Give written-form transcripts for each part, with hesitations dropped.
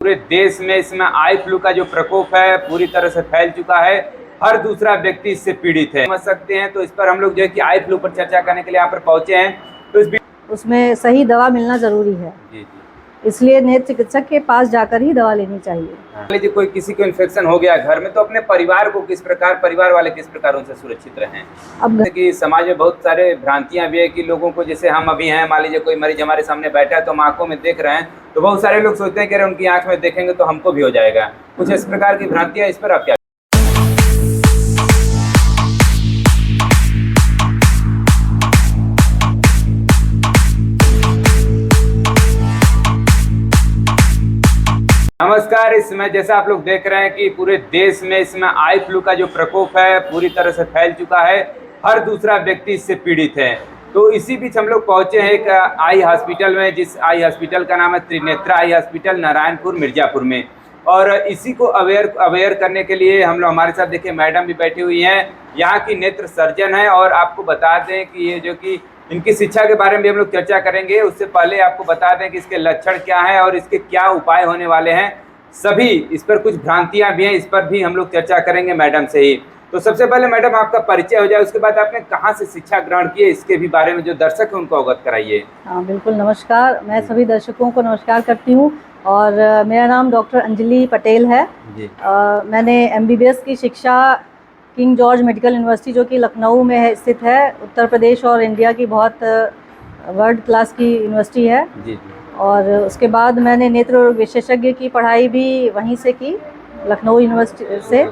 पूरे देश में इसमें आई फ्लू का जो प्रकोप है पूरी तरह से फैल चुका है। हर दूसरा व्यक्ति इससे पीड़ित है, समझ सकते हैं। तो इस पर हम लोग जो है कि आई फ्लू पर चर्चा करने के लिए यहाँ पर पहुंचे हैं। तो उसमें सही दवा मिलना जरूरी है। जी, इसलिए नेत्र चिकित्सक के पास जाकर ही दवा लेनी चाहिए। मान लीजिए कोई किसी को इन्फेक्शन हो गया घर में, तो अपने परिवार को किस प्रकार, परिवार वाले किस प्रकार उनसे सुरक्षित रहें। अब कि समाज में बहुत सारे भ्रांतियां भी है कि लोगों को, जैसे हम अभी हैं, मान लीजिए कोई मरीज हमारे सामने बैठा है तो हम आंखों में देख रहे हैं, तो बहुत सारे लोग सोचते हैं कि अरे उनकी आंख में देखेंगे तो हमको भी हो जाएगा। कुछ इस प्रकार की भ्रांतियां, इस पर आप क्या? नमस्कार। इस समय जैसा आप लोग देख रहे हैं कि पूरे देश में इसमें आई फ्लू का जो प्रकोप है पूरी तरह से फैल चुका है। हर दूसरा व्यक्ति इससे पीड़ित है। तो इसी बीच हम लोग पहुंचे हैं एक आई हॉस्पिटल में, जिस आई हॉस्पिटल का नाम है त्रिनेत्रा आई हॉस्पिटल, नारायणपुर मिर्जापुर में। और इसी को अवेयर करने के लिए हम लोग, हमारे साथ देखिए मैडम भी बैठी हुई हैं, यहाँ की नेत्र सर्जन है। और आपको बता दें कि ये जो कि इनकी शिक्षा के बारे में भी हम लोग चर्चा करेंगे। उससे पहले आपको बता दें कि इसके लक्षण क्या हैं और इसके क्या उपाय होने वाले हैं। सभी इस पर कुछ भ्रांतियां भी हैं, इस पर भी हम लोग चर्चा करेंगे मैडम से ही। तो सबसे पहले मैडम आपका परिचय हो जाए, उसके बाद आपने कहाँ से शिक्षा ग्रहण की है, इसके भी बारे में जो दर्शक है उनको अवगत कराइए। हाँ बिल्कुल, नमस्कार। मैं सभी दर्शकों को नमस्कार करती हूँ। और मेरा नाम डॉक्टर अंजलि पटेल है जी। मैंने MBBS की शिक्षा किंग जॉर्ज मेडिकल यूनिवर्सिटी, जो कि लखनऊ में स्थित है, उत्तर प्रदेश और इंडिया की बहुत वर्ल्ड क्लास की यूनिवर्सिटी है जी। और उसके बाद मैंने नेत्र विशेषज्ञ की पढ़ाई भी वहीं से की, लखनऊ यूनिवर्सिटी से।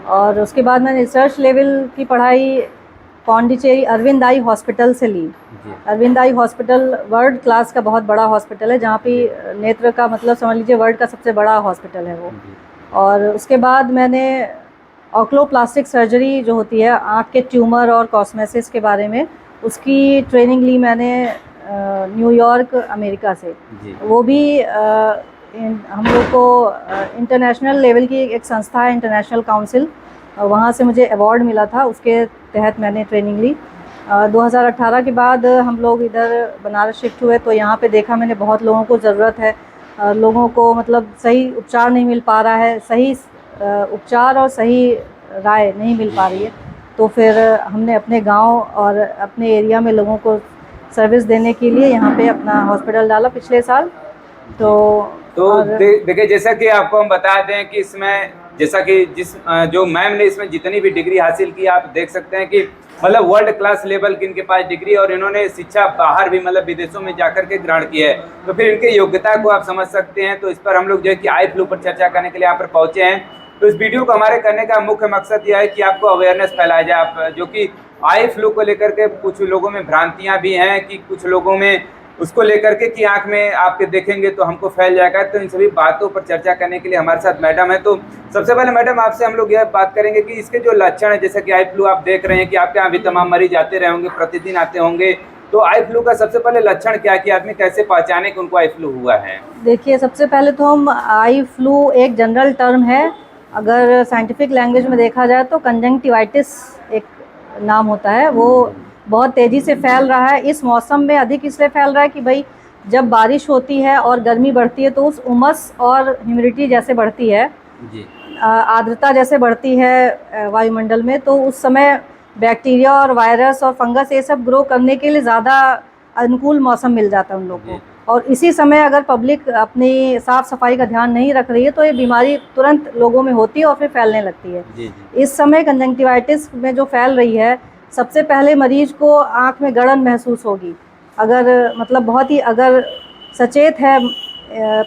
और उसके बाद मैंने रिसर्च लेवल की पढ़ाई पौंडीचेरी अरविंद आई हॉस्पिटल से ली। Aravind eye hospital world class का बहुत बड़ा हॉस्पिटल है, जहाँ पे नेत्र का मतलब समझ लीजिए वर्ल्ड का सबसे बड़ा हॉस्पिटल है वो। और उसके बाद मैंने ऑक्लोप्लास्टिक सर्जरी जो होती है, आँख के ट्यूमर और कॉस्मेसिस के बारे में, उसकी ट्रेनिंग ली मैंने न्यूयॉर्क अमेरिका से। वो भी हम लोग को इंटरनेशनल लेवल की एक संस्था है, इंटरनेशनल काउंसिल, वहाँ से मुझे अवार्ड मिला था, उसके तहत मैंने ट्रेनिंग ली। 2018 के बाद हम लोग इधर बनारस शिफ्ट हुए, तो यहाँ पे देखा मैंने बहुत लोगों को ज़रूरत है, लोगों को मतलब सही उपचार नहीं मिल पा रहा है, सही उपचार और सही राय नहीं मिल पा रही है। तो फिर हमने अपने गांव और अपने एरिया में लोगों को सर्विस देने के लिए यहाँ पे अपना हॉस्पिटल डाला पिछले साल। तो देखिए, जैसा कि आपको हम बता दें कि इसमें, जैसा कि जो मैम ने इसमें जितनी भी डिग्री हासिल की, आप देख सकते हैं कि मतलब वर्ल्ड क्लास लेवल की इनके पास डिग्री, और इन्होंने शिक्षा बाहर भी मतलब विदेशों में जाकर के ग्रहण की है। तो फिर इनके योग्यता को आप समझ सकते हैं। तो इस पर हम लोग जो है कि आई फ्लू पर चर्चा करने के लिए यहाँ पर पहुंचे हैं। तो इस वीडियो को हमारे करने का मुख्य मकसद यह है कि आपको अवेयरनेस फैलाया जाए। आप जो कि आई फ्लू को लेकर के कुछ लोगों में भ्रांतियां भी हैं कि कुछ लोगों में उसको लेकर के कि आंख में आपके देखेंगे तो हमको फैल जाएगा। तो इन सभी बातों पर चर्चा करने के लिए हमारे साथ मैडम है। तो सबसे पहले मैडम आपसे हम लोग यह बात करेंगे कि इसके जो लक्षण है, जैसे कि आई फ्लू आप देख रहे हैं कि आपके यहाँ भी तमाम मरीज आते रहे होंगे, प्रतिदिन आते होंगे। तो आई फ्लू का सबसे पहले लक्षण क्या है कि आदमी कैसे पहचाने कि उनको आई फ्लू हुआ है? देखिए, सबसे पहले तो हम आई फ्लू एक जनरल टर्म है, अगर साइंटिफिक लैंग्वेज में देखा जाए तो कंजंक्टिवाइटिस एक नाम होता है। वो बहुत तेज़ी से फैल रहा है इस मौसम में, अधिक इसलिए फैल रहा है कि भाई जब बारिश होती है और गर्मी बढ़ती है तो उस उमस और ह्यूमिडिटी जैसे बढ़ती है जी, आर्द्रता जैसे बढ़ती है वायुमंडल में, तो उस समय बैक्टीरिया और वायरस और फंगस ये सब ग्रो करने के लिए ज़्यादा अनुकूल मौसम मिल जाता है उन लोगों को। और इसी समय अगर पब्लिक अपनी साफ़ सफाई का ध्यान नहीं रख रही है तो ये बीमारी तुरंत लोगों में होती है और फिर फैलने लगती है जी। इस समय कंजंक्टिवाइटिस में जो फैल रही है, सबसे पहले मरीज को आँख में गड़न महसूस होगी। अगर मतलब बहुत ही अगर सचेत है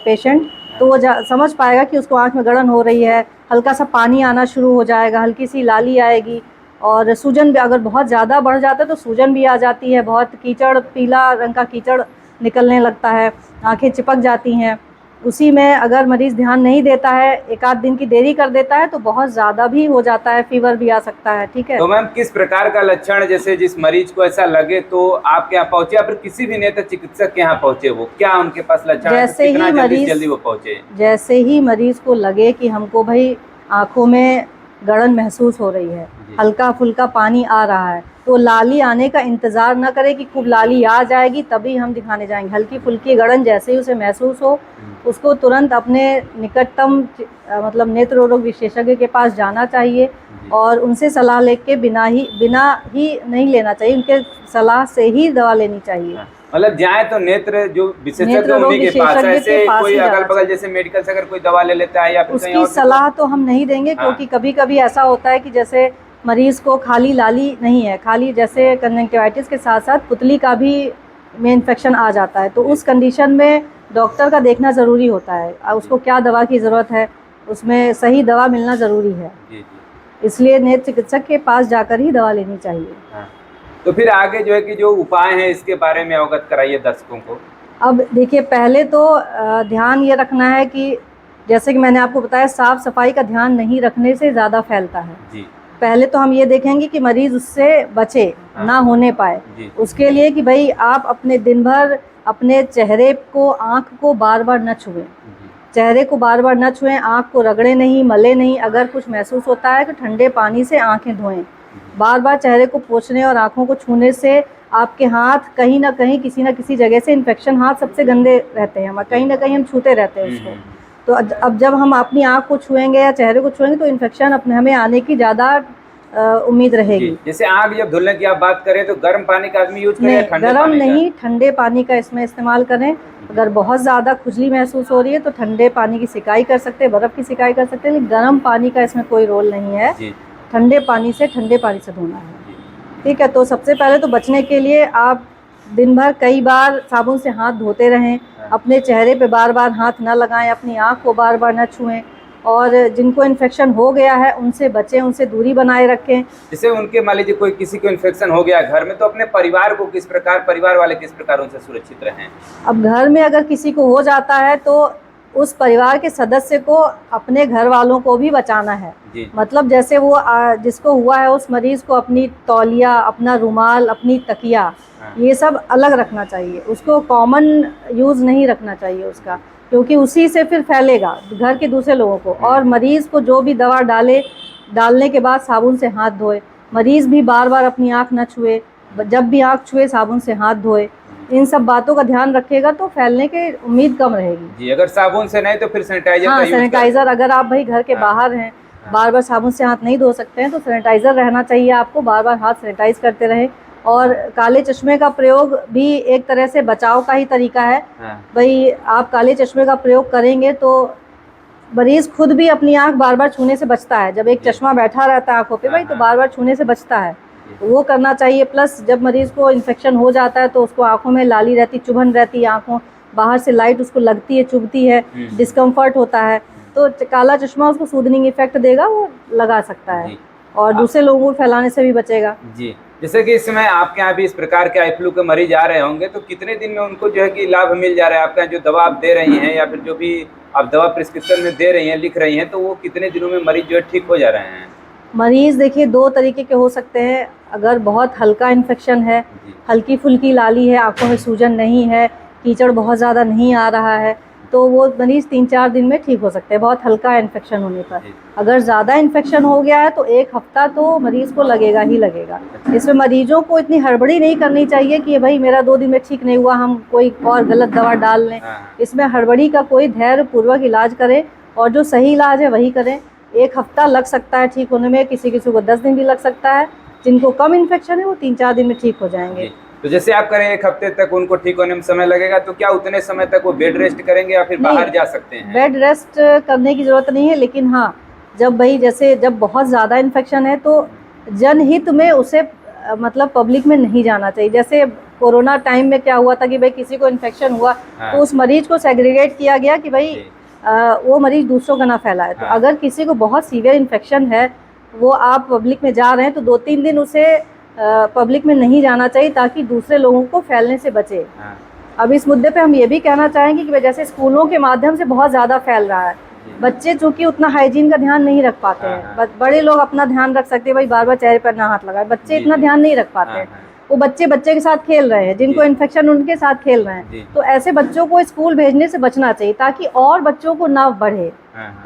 पेशेंट तो वो समझ पाएगा कि उसको आँख में गड़न हो रही है, हल्का सा पानी आना शुरू हो जाएगा, हल्की सी लाली आएगी, और सूजन भी अगर बहुत ज़्यादा बढ़ जाता है तो सूजन भी आ जाती है, बहुत कीचड़, पीला रंग का कीचड़ निकलने लगता है, आंखें चिपक जाती हैं। उसी में अगर मरीज़ ध्यान नहीं देता है, एक आध दिन की देरी कर देता है तो बहुत ज़्यादा भी हो जाता है, फीवर भी आ सकता है। ठीक है, तो मैम किस प्रकार का लक्षण, जैसे जिस मरीज को ऐसा लगे तो आपके यहाँ पहुँचे या फिर किसी भी नेत्र चिकित्सक के यहाँ पहुँचे, वो क्या उनके पास लक्षण जैसे ही मरीज जल्दी वो पहुँचे? जैसे ही मरीज़ को लगे कि हमको भाई आँखों में गड़न महसूस हो रही है, जी। हल्का फुल्का पानी आ रहा है, तो लाली आने का इंतज़ार न करें कि खूब लाली आ जाएगी तभी हम दिखाने जाएंगे। हल्की फुल्की गड़न जैसे ही उसे महसूस हो, उसको तुरंत अपने निकटतम मतलब नेत्र रोग विशेषज्ञ के पास जाना चाहिए और उनसे सलाह लेके बिना ही नहीं लेना चाहिए, उनके सलाह से ही दवा लेनी चाहिए। मतलब जाए तो नेत्र जो विशेषज्ञ नेत्र रोग उन्हीं के पास, विशेषज्ञ ऐसे के पास कोई ही अगल जाना बगल चाहिए। जैसे मेडिकल से अगर कोई दवा ले लेता है या फिर कहीं उसकी और से सलाह तो हम नहीं देंगे, हाँ। क्योंकि कभी कभी ऐसा होता है कि जैसे मरीज़ को खाली लाली नहीं है, खाली जैसे कंजंक्टिवाइटिस के साथ साथ पुतली का भी में इन्फेक्शन आ जाता है, तो उस कंडीशन में डॉक्टर का देखना ज़रूरी होता है, उसको क्या दवा की ज़रूरत है, उसमें सही दवा मिलना ज़रूरी है। जी। इसलिए नेत्र चिकित्सक के पास जाकर ही दवा लेनी चाहिए। हाँ। तो फिर आगे जो है कि जो उपाय हैं इसके बारे में अवगत कराइए दर्शकों को। अब देखिए, पहले तो ध्यान ये रखना है कि जैसे कि मैंने आपको बताया, साफ़ सफाई का ध्यान नहीं रखने से ज़्यादा फैलता है। जी। पहले तो हम ये देखेंगे कि मरीज़ उससे बचे, ना होने पाए। जी। उसके लिए कि भाई आप अपने दिन भर अपने चेहरे को, आँख को बार बार न छुएं, चेहरे को बार बार न छुएं, आँख को रगड़े नहीं, मले नहीं। अगर कुछ महसूस होता है तो ठंडे पानी से आँखें धोएं। बार बार चेहरे को पोंछने और आँखों को छूने से आपके हाथ कहीं ना कहीं किसी न किसी जगह से इन्फेक्शन, हाथ सबसे गंदे रहते हैं, हम कहीं ना कहीं हम छूते रहते हैं उसको। तो अब जब हम अपनी आँख को छुएंगे या चेहरे को छुएंगे तो इन्फेक्शन अपने हमें आने की ज़्यादा उम्मीद रहेगी। जैसे आग जब धुलने की आप बात करें तो गर्म पानी का आदमी यूज करें या नहीं, ठंडे गर्म पानी का? नहीं, ठंडे पानी का इसमें इस्तेमाल करें। अगर बहुत ज़्यादा खुजली महसूस हो रही है तो ठंडे पानी की सिकाई कर सकते हैं, बर्फ़ की सिकाई कर सकते हैं, लेकिन गर्म पानी का इसमें कोई रोल नहीं है। ठंडे पानी से धोना है। ठीक है, तो सबसे पहले तो बचने के लिए आप दिन भर कई बार साबुन से हाथ धोते रहें, अपने चेहरे पे बार बार हाथ ना लगाएं, अपनी आँख को बार बार ना छुएं, और जिनको इन्फेक्शन हो गया है उनसे बचें, उनसे दूरी बनाए रखें। जैसे उनके मान लीजिए कोई किसी को इन्फेक्शन हो गया घर में, तो अपने परिवार को किस प्रकार, परिवार वाले किस प्रकार उनसे सुरक्षित रहें? अब घर में अगर किसी को हो जाता है तो उस परिवार के सदस्य को अपने घर वालों को भी बचाना है। मतलब जैसे वो जिसको हुआ है उस मरीज़ को अपनी तौलिया, अपना रुमाल, अपनी तकिया, ये सब अलग रखना चाहिए। उसको कॉमन यूज़ नहीं रखना चाहिए उसका, क्योंकि उसी से फिर फैलेगा घर के दूसरे लोगों को। और मरीज़ को जो भी दवा डालने के बाद साबुन से हाथ धोए। मरीज़ भी बार बार अपनी आँख न छुए, जब भी आँख छुए साबुन से हाथ धोए। इन सब बातों का ध्यान रखिएगा तो फैलने की उम्मीद कम रहेगी। जी, अगर साबुन से नहीं तो फिर सैनिटाइजर हाँ, का यूज करें। सैनिटाइज़र, अगर आप भाई घर के बाहर हैं, बार बार साबुन से हाथ नहीं धो सकते हैं तो सैनिटाइज़र रहना चाहिए आपको, बार बार हाथ सैनिटाइज़ करते रहें। और काले चश्मे का प्रयोग भी एक तरह से बचाव का ही तरीका है। भाई आप काले चश्मे का प्रयोग करेंगे तो मरीज़ खुद भी अपनी आँख बार बार छूने से बचता है। जब एक चश्मा बैठा रहता है आँखों पे भाई, तो बार बार छूने से बचता है, तो वो करना चाहिए। प्लस जब मरीज़ को इन्फेक्शन हो जाता है तो उसको आँखों में लाली रहती, चुभन रहती है, आँखों बाहर से लाइट उसको लगती है, चुभती है, डिस्कम्फर्ट होता है, तो काला चश्मा उसको सूदनिंग इफेक्ट देगा, वो लगा सकता है और दूसरे लोगों को फैलाने से भी बचेगा। जी, जैसे कि इस समय आपके यहाँ भी इस प्रकार के आई फ्लू के मरीज आ रहे होंगे, तो कितने दिन में उनको जो है कि लाभ मिल जा रहा है? आपके यहाँ जो दवा आप दे रही हैं या फिर जो भी आप दवा प्रिस्क्रिप्शन में दे रही हैं, लिख रही हैं, तो वो कितने दिनों में मरीज जो है ठीक हो जा रहे हैं? मरीज़ देखिए 2 तरीके के हो सकते हैं। अगर बहुत हल्का इन्फेक्शन है, हल्की फुल्की लाली है, आँखों में सूजन नहीं है, कीचड़ बहुत ज़्यादा नहीं आ रहा है, तो वो मरीज़ 3-4 दिन में ठीक हो सकते हैं, बहुत हल्का इन्फेक्शन होने पर। अगर ज़्यादा इन्फेक्शन हो गया है तो 1 हफ्ता तो मरीज़ को लगेगा ही लगेगा। इसमें मरीजों को इतनी हड़बड़ी नहीं करनी चाहिए कि भाई मेरा 2 दिन में ठीक नहीं हुआ, हम कोई और गलत दवा डाल लें। इसमें हड़बड़ी का कोई, धैर्यपूर्वक इलाज करें और जो सही इलाज है वही करें। 1 हफ्ता लग सकता है ठीक होने में, किसी को 10 दिन भी लग सकता है। जिनको कम इन्फेक्शन है वो 3-4 दिन में ठीक हो जाएंगे। तो जैसे आप करें 1 हफ्ते तक उनको ठीक होने में समय लगेगा, तो क्या उतने समय तक वो बेड रेस्ट करेंगे या फिर बाहर जा सकते हैं? बेड रेस्ट करने की ज़रूरत नहीं है, लेकिन हाँ, जब बहुत ज़्यादा इन्फेक्शन है तो जनहित में उसे मतलब पब्लिक में नहीं जाना चाहिए। जैसे कोरोना टाइम में क्या हुआ था कि भाई किसी को इन्फेक्शन हुआ तो उस मरीज़ को सेग्रीगेट किया गया कि भाई वो मरीज़ दूसरों का ना फैलाए। तो अगर किसी को बहुत सीवियर इन्फेक्शन है, वो आप पब्लिक में जा रहे हैं, तो 2-3 दिन उसे पब्लिक में नहीं जाना चाहिए ताकि दूसरे लोगों को फैलने से बचे। अब इस मुद्दे पे हम ये भी कहना चाहेंगे कि जैसे स्कूलों के माध्यम से बहुत ज़्यादा फैल रहा है, बच्चे चूँकि उतना हाइजीन का ध्यान नहीं रख पाते हैं। बड़े लोग अपना ध्यान रख सकते हैं, भाई बार बार चेहरे पर ना हाथ लगाए, बच्चे इतना ध्यान नहीं रख पाते हैं। वो बच्चे के साथ खेल रहे हैं, जिनको इन्फेक्शन उनके साथ खेल रहे हैं, तो ऐसे बच्चों को स्कूल भेजने से बचना चाहिए ताकि और बच्चों को ना बढ़े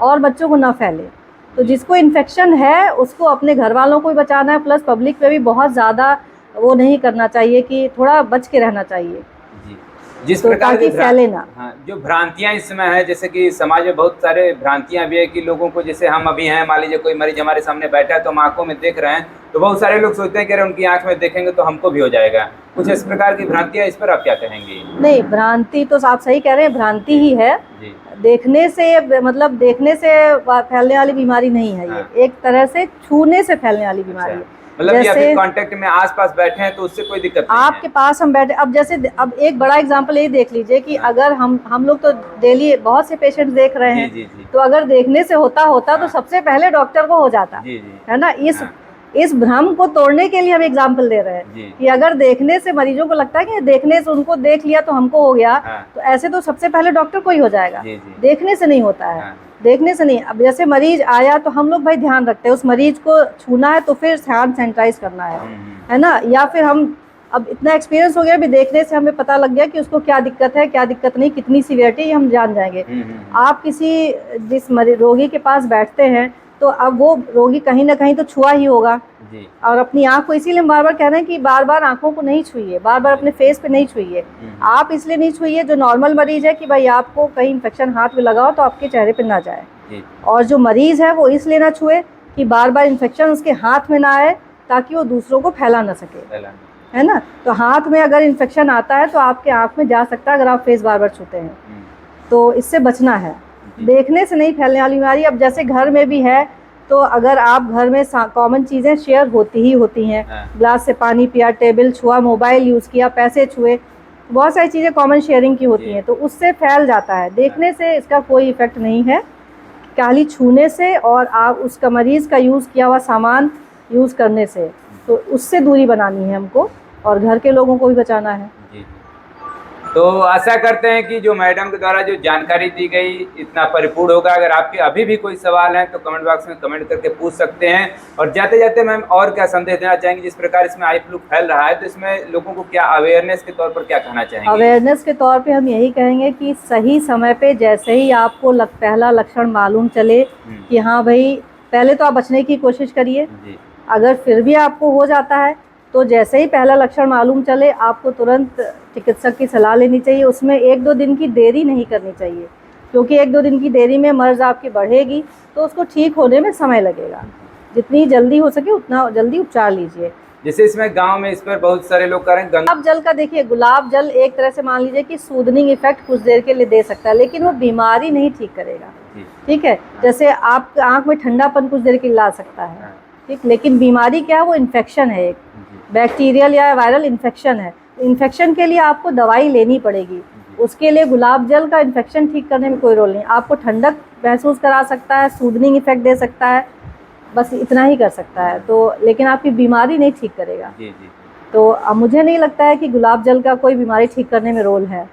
और बच्चों को ना फैले। तो जिसको इन्फेक्शन है उसको अपने घर वालों को भी बचाना है, प्लस पब्लिक पे भी बहुत ज़्यादा वो नहीं करना चाहिए, कि थोड़ा बच के रहना चाहिए जी। जिस तो प्रकार ताकि की फैले ना। हाँ, जो भ्रांतियां इस समय है, जैसे कि समाज में बहुत सारे भ्रांतियां भी है कि लोगों को, जैसे हम अभी हैं, मान लीजिए कोई मरीज हमारे सामने बैठा है तो हम आंखों में देख रहे हैं, तो बहुत सारे लोग सोचते हैं कि अरे उनकी आंख में देखेंगे तो हमको भी हो जाएगा। कुछ इस प्रकार की भ्रांतियां, इस पर आप क्या कहेंगी? नहीं, भ्रांति तो आप सही कह रहे हैं, भ्रांति ही है। जी। देखने से मतलब देखने से फैलने वाली बीमारी नहीं है ये, हाँ। एक तरह से छूने से फैलने वाली बीमारी है। मतलब ये अभी जैसे कांटेक्ट में आसपास बैठे हैं तो उससे कोई दिक्कत नहीं आपके पास हम बैठे, अब जैसे अब एक बड़ा एग्जांपल ये देख लीजिए कि हाँ। अगर हम लोग तो डेली बहुत से पेशेंट देख रहे जी, हैं, जी, जी। तो अगर देखने से होता तो हाँ। सबसे पहले डॉक्टर को हो जाता, जी, जी। है ना। हाँ। इस भ्रम को तोड़ने के लिए हम एग्जाम्पल दे रहे जी। हैं कि अगर देखने से मरीजों को लगता है कि देखने से उनको देख लिया तो हमको हो गया, हाँ। तो ऐसे तो सबसे पहले डॉक्टर को ही हो जाएगा। जी, जी। देखने से नहीं होता है। हाँ। देखने से नहीं। अब जैसे मरीज आया तो हम लोग भाई ध्यान रखते हैं, उस मरीज को छूना है तो फिर हैंड सैनिटाइज करना है ना। या फिर हम अब इतना एक्सपीरियंस हो गया भी, देखने से हमें पता लग गया कि उसको क्या दिक्कत है, क्या दिक्कत नहीं, कितनी सीवियरिटी, हम जान जाएंगे। आप जिस रोगी के पास बैठते हैं तो अब वो रोगी कहीं ना कहीं तो छुआ ही होगा जी। और अपनी आंख को, इसीलिए हम बार बार कह रहे हैं कि बार बार आंखों को नहीं छुइए, बार बार अपने फेस पे नहीं छुइए। आप इसलिए नहीं छुइए, जो नॉर्मल मरीज है कि भाई आपको कहीं इन्फेक्शन हाथ में लगाओ तो आपके चेहरे पे ना जाए, और जो मरीज है वो इसलिए ना छुए कि बार बार इन्फेक्शन उसके हाथ में ना आए, ताकि वो दूसरों को फैला ना सके, है ना। तो हाथ में अगर इन्फेक्शन आता है तो आपके आंख में जा सकता है अगर आप फेस बार बार छूते हैं, तो इससे बचना है। देखने से नहीं फैलने वाली बीमारी। अब जैसे घर में भी है, तो अगर आप घर में कॉमन चीज़ें शेयर होती हैं, ग्लास से पानी पिया, टेबल छुआ, मोबाइल यूज़ किया, पैसे छुए, बहुत सारी चीज़ें कॉमन शेयरिंग की होती हैं, तो उससे फैल जाता है। देखने से इसका कोई इफेक्ट नहीं है, खाली छूने से और आप उसका मरीज़ का यूज़ किया हुआ सामान यूज़ करने से, तो उससे दूरी बनानी है हमको, और घर के लोगों को भी बचाना है। तो आशा करते हैं कि जो मैडम के द्वारा जो जानकारी दी गई इतना परिपूर्ण होगा। अगर आपके अभी भी कोई सवाल है तो कमेंट बॉक्स में कमेंट करके पूछ सकते हैं। और जाते जाते मैम और क्या संदेश देना चाहेंगे? जिस प्रकार इसमें आई फ्लू फैल रहा है तो इसमें लोगों को क्या अवेयरनेस के तौर पर क्या कहना चाहेंगे? अवेयरनेस के तौर पे हम यही कहेंगे कि सही समय पे जैसे ही आपको पहला लक्षण मालूम चले कि हाँ भाई, पहले तो आप बचने की कोशिश करिए। अगर फिर भी आपको हो जाता है तो जैसे ही पहला लक्षण मालूम चले आपको तुरंत चिकित्सक की सलाह लेनी चाहिए। उसमें 1-2 दिन की देरी नहीं करनी चाहिए, क्योंकि 1-2 दिन की देरी में मर्ज़ आपकी बढ़ेगी तो उसको ठीक होने में समय लगेगा। जितनी जल्दी हो सके उतना जल्दी उपचार लीजिए। जैसे इसमें गांव में इस पर बहुत सारे लोग करें गुलाब जल का, देखिए गुलाब जल एक तरह से मान लीजिए कि सूदनिंग इफेक्ट कुछ देर के लिए दे सकता है, लेकिन वो बीमारी नहीं ठीक करेगा। ठीक है, जैसे आप आँख में ठंडापन कुछ देर के लिए ला सकता है, ठीक, लेकिन बीमारी क्या है? वो इन्फेक्शन है, एक बैक्टीरियल या वायरल इन्फेक्शन है। इन्फेक्शन के लिए आपको दवाई लेनी पड़ेगी। उसके लिए गुलाब जल का इन्फेक्शन ठीक करने में कोई रोल नहीं। आपको ठंडक महसूस करा सकता है, सूदनिंग इफेक्ट दे सकता है, बस इतना ही कर सकता है, तो लेकिन आपकी बीमारी नहीं ठीक करेगा। तो अब मुझे नहीं लगता है कि गुलाब जल का कोई बीमारी ठीक करने में रोल है।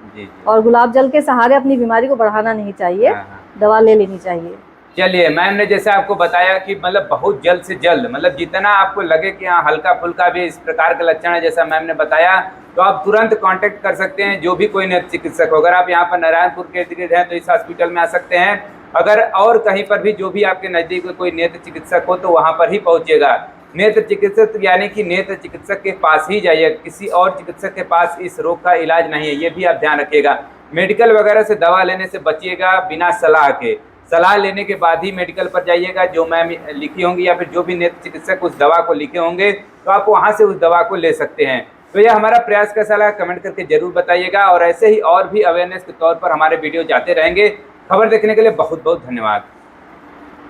और गुलाब जल के सहारे अपनी बीमारी को बढ़ाना नहीं चाहिए, दवा ले लेनी चाहिए। चलिए, मैम ने जैसे आपको बताया कि मतलब बहुत जल्द से जल्द, मतलब जितना आपको लगे कि हाँ हल्का फुल्का भी इस प्रकार के लक्षण है जैसा मैम ने बताया, तो आप तुरंत कांटेक्ट कर सकते हैं जो भी कोई नेत्र चिकित्सक हो। अगर आप यहाँ पर नारायणपुर के इर्द गिर्द हैं तो इस हॉस्पिटल में आ सकते हैं। अगर और कहीं पर भी जो भी आपके नज़दीक में कोई नेत्र चिकित्सक हो तो वहाँ पर ही पहुँचिएगा। नेत्र चिकित्सक यानी कि नेत्र चिकित्सक के पास ही जाइए, किसी और चिकित्सक के पास इस रोग का इलाज नहीं है, ये भी आप ध्यान रखिएगा। मेडिकल वगैरह से दवा लेने से बचिएगा बिना सलाह के। सलाह लेने के बाद ही मेडिकल पर जाइएगा, जो मैम लिखी होंगी या फिर जो भी नेत्र चिकित्सक उस दवा को लिखे होंगे तो आप वहां से उस दवा को ले सकते हैं। तो यह हमारा प्रयास कैसा लगा कमेंट करके जरूर बताइएगा, और ऐसे ही और भी अवेयरनेस के तौर पर हमारे वीडियो जाते रहेंगे। खबर देखने के लिए बहुत बहुत धन्यवाद।